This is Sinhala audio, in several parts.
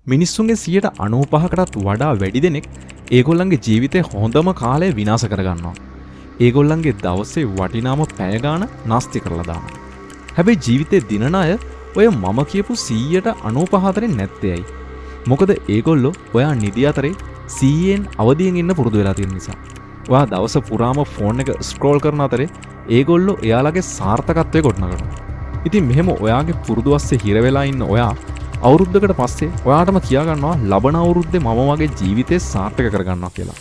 මිනිස්සුන්ගේ 95%කටත් වඩා වැඩි දෙනෙක් ඒගොල්ලන්ගේ ජීවිතේ හොඳම කාලය විනාශ කරගන්නවා. ඒගොල්ලන්ගේ දවසේ වටිනාම පැය ගාන නාස්ති කරලා දානවා. හැබැයි ජීවිතේ දිනන අය ඔය මම කියපු 95% අතරින් නැත්තේ ඇයි? මොකද ඒගොල්ලෝ ඔයා නිදි අතරේ 100න් අවදියෙන් ඉන්න පුරුදු වෙලා තියෙන නිසා. ඔයා දවස පුරාම ෆෝන් එක ස්ක්‍රෝල් කරන අතරේ ඒගොල්ලෝ එයාලගේ සාර්ථකත්වය ගොඩනගනවා. ඉතින් මෙහෙම ඔයාගේ පුරුදු අස්සේ හිර වෙලා ඉන්න ඔයා අවුරුද්දකට පස්සේ ඔයාටම කියා ගන්නවා ලබන අවුරුද්දේ මම වගේ ජීවිතේ සාර්ථක කරගන්නවා කියලා.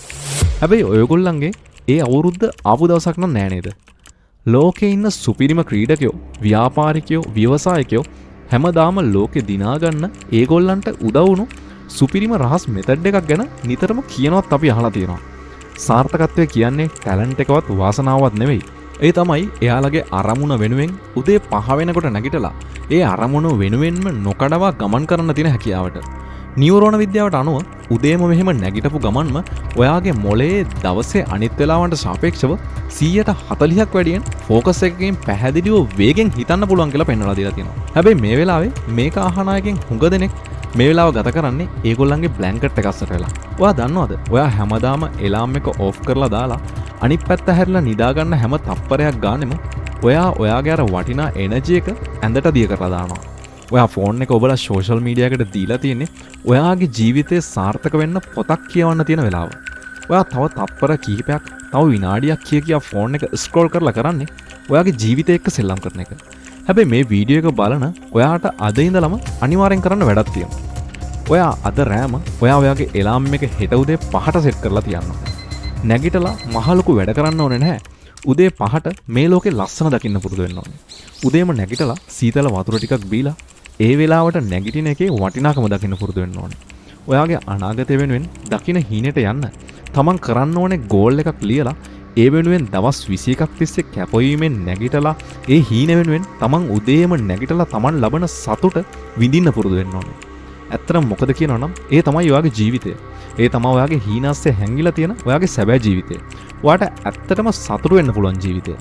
හැබැයි ඔයගොල්ලන්ගේ ඒ අවුරුද්ද ආපු දවසක් නම් නෑ නේද? ලෝකේ ඉන්න සුපිරිම ක්‍රීඩකයෝ, ව්‍යාපාරිකයෝ, ව්‍යවසායකයෝ හැමදාම ලෝකේ දිනා ගන්න ඒගොල්ලන්ට උදව් වුණු සුපිරිම රහස් මෙතඩ් එකක් ගැන නිතරම කියනවත් අපි අහලා තියෙනවා. සාර්ථකත්වය කියන්නේ ටැලන්ට් එකවත් වාසනාවවත් නෙවෙයි. ඒ තමයි එයාලගේ අරමුණ වෙනුවෙන් උදේ 5 වෙනකොට නැගිටලා ඒ අරමුණ වෙනුවෙන්ම නොකඩවා ගමන් කරන්න තියෙන හැකියාවට. නියුරෝන විද්‍යාවට අනුව උදේම මෙහෙම නැගිටපු ගමන්ම ඔයාගේ මොළයේ දවසේ අනිත් වෙලාවන්ට සාපේක්ෂව 140ක් වැඩියෙන් ෆෝකස් එකකින් පැහැදිලිව වේගෙන් හිතන්න පුළුවන් කියලා පෙන්වලා දීලා තියෙනවා. හැබැයි මේ වෙලාවේ මේක අහන අයගෙන් හුඟ දෙනෙක් මේ වෙලාව ගත කරන්නේ ඒගොල්ලන්ගේ බ්ලැන්කට් එක අස්සට වෙලා. ඔයා දන්නවද? ඔයා හැමදාම එලාම් එක ඕෆ් කරලා දාලා අනිත් පැත්ත හැරිලා නිදා ගන්න හැම තප්පරයක් ගානෙම ඔයා ඔයාගේ අර වටිනා එනර්ජි එක ඇඳට දිය කරලා දානවා. ඔයා ෆෝන් එක ඔබලා සෝෂල් මීඩියා එකට දීලා තියෙන්නේ ඔයාගේ ජීවිතේ සාර්ථක වෙන්න පොතක් කියවන්න තියෙන වෙලාව. ඔයා තව තප්පර කිහිපයක්, තව විනාඩියක් කියා ෆෝන් එක ස්ක්‍රෝල් කරලා කරන්නේ ඔයාගේ ජීවිතේ එක්ක සෙල්ලම් කරන එක. හැබැයි මේ වීඩියෝ එක බලන ඔයාට අද ඉඳලම අනිවාර්යෙන් කරන්න වැඩක් තියෙනවා. ඔයා අද රෑම ඔයාගේ එලාම් එක හෙට උදේ 5ට සෙට් කරලා තියන්න. නැගිටලා මහලොකු වැඩ කරන්න ඕනේ නැහැ. උදේ 5ට මේ ලෝකේ ලස්සන දකින්න පුරුදු වෙන්න ඕනේ. උදේම නැගිටලා සීතල වතුර ටිකක් බීලා ඒ වෙලාවට නැගිටින එකේ වටිනාකම දකින්න පුරුදු වෙන්න ඕනේ. ඔයාගේ අනාගතය වෙනුවෙන් දකින්න හීනෙට යන්න තමන් කරන්න ඕනේ ගෝල් එකක් ලියලා ඒ වෙනුවෙන් දවස් 21ක් තිස්සේ කැපවීමෙන් නැගිටලා ඒ හීන වෙනුවෙන් තමන් උදේම නැගිටලා තමන් ලබන සතුට විඳින්න පුරුදු වෙන්න ඕනේ. ඇත්තටම මොකද කියනවා නම් ඒ තමයි ඔයාගේ ජීවිතය. ඒ තමයි ඔයාගේ හීනස්සේ හැංගිලා තියෙන ඔයාගේ සැබෑ ජීවිතය. ඔයාට ඇත්තටම සතුටු වෙන්න පුළුවන් ජීවිතය.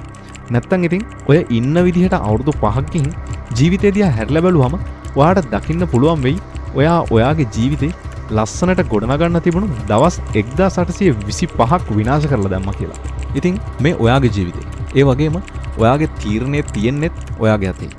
නැත්තම් ඉතින් ඔය ඉන්න විදිහට අවුරුදු 5ක් ගිහින් ජීවිතය දිහා හැරිලා බැලුවම ඔයාට දකින්න පුළුවන් වෙයි ඔයා ඔයාගේ ජීවිතේ ලස්සනට ගොඩනගන්න තිබුණු දවස් 1825ක් විනාශ කරලා දැම්මා කියලා. ඉතින් මේ ඔයාගේ ජීවිතේ. ඒ වගේම ඔයාගේ තීරණය තියෙන්නෙත් ඔයාගේ අතේ.